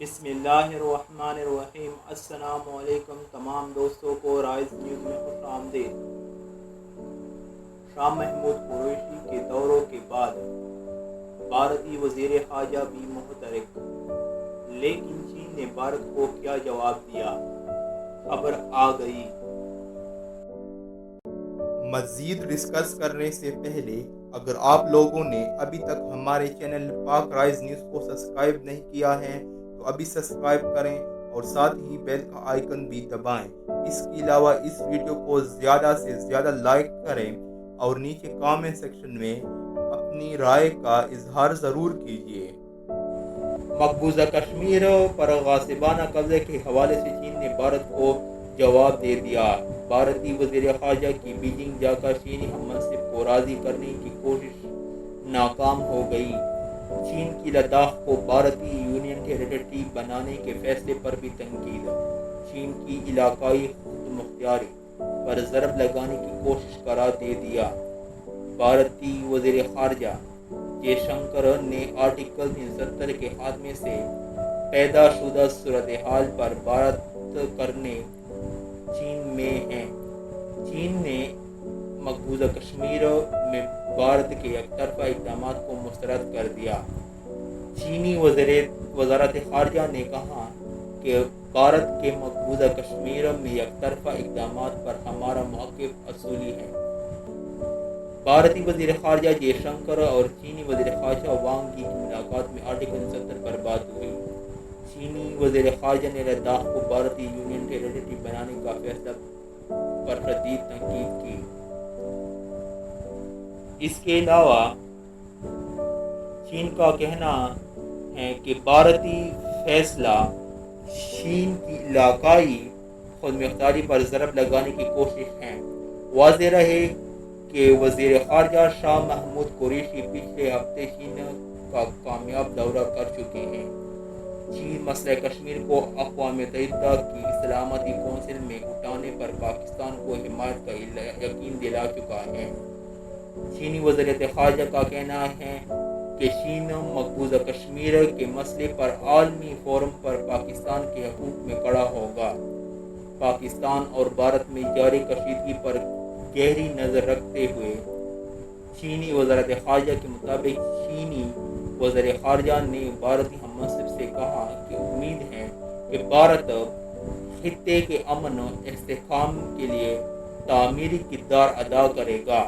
بسم اللہ الرحمن الرحیم۔ السلام علیکم تمام دوستوں کو رائز نیوز میں خوش آمدید۔ شاہ محمود قریشی کے دوروں کے بعد بھارتی وزیر خارجہ بھی متحرک، لیکن چین نے بھارت کو کیا جواب دیا؟ خبر آ گئی۔ مزید ڈسکس کرنے سے پہلے اگر آپ لوگوں نے ابھی تک ہمارے چینل پاک رائز نیوز کو سبسکرائب نہیں کیا ہے تو ابھی سبسکرائب کریں اور ساتھ ہی بیل کا آئیکن بھی دبائیں۔ اس کے علاوہ اس ویڈیو کو زیادہ سے زیادہ لائک کریں اور نیچے کامنٹ سیکشن میں اپنی رائے کا اظہار ضرور کیجیے۔ مقبوضہ کشمیر پر غاصبانہ قبضے کے حوالے سے چین نے بھارت کو جواب دے دیا۔ بھارتی وزیر خارجہ کی بیجنگ جا کر چینی ہم منصب کو راضی کرنے کی کوشش ناکام ہو گئی۔ چین کی لداخ کو بھارتی یونین ٹیریٹری بنانے کے فیصلے پر بھی تنقید۔ چین کی علاقائی خود مختاری پر ضرب لگانے کی کوشش قرار دے دیا۔ بھارتی وزیر خارجہ جے شنکر نے آرٹیکل 370 کے خاتمے سے پیدا شدہ صورتحال پر بات کرنے چین میں ہیں۔ چین نے مقبوضہ کشمیر میں بھارت کے یک طرفہ اقدامات کو مسترد کر دیا۔ چینی وزارت خارجہ نے کہا کہ بھارت کے مقبوضہ کشمیر میں یک طرفہ اقدامات پر ہمارا موقف اصولی ہے۔ بھارتی وزیر خارجہ جے شنکر اور چینی وزیر خارجہ وانگ یی کی ملاقات میں آرٹیکل 370 پر بات ہوئی۔ چینی وزیر خارجہ نے لداخ کو بھارتی یونین ٹیریٹری بنانے کا فیصلہ پر شدید تنقید کی۔ اس کے علاوہ چین کا کہنا ہے کہ بھارتی فیصلہ چین کی علاقائی خود مختاری پر ضرب لگانے کی کوشش ہے۔ واضح رہے کہ وزیر خارجہ شاہ محمود قریشی پچھلے ہفتے چین کا کامیاب دورہ کر چکے ہیں۔ چین مسئلہ کشمیر کو اقوام متحدہ کی سلامتی کونسل میں اٹھانے پر پاکستان کو حمایت کا یقین دلا چکا ہے۔ چینی وزارت خارجہ کا کہنا ہے کہ چین مقبوضہ کشمیر کے مسئلے پر عالمی فورم پر پاکستان کے حقوق میں کھڑا ہوگا۔ پاکستان اور بھارت میں جاری کشیدگی پر گہری نظر رکھتے ہوئے چینی وزارت خارجہ کے مطابق چینی وزیر خارجہ نے بھارتی ہم منصب سے کہا کہ امید ہے کہ بھارت خطے کے امن و استحکام کے لیے تعمیری کردار ادا کرے گا۔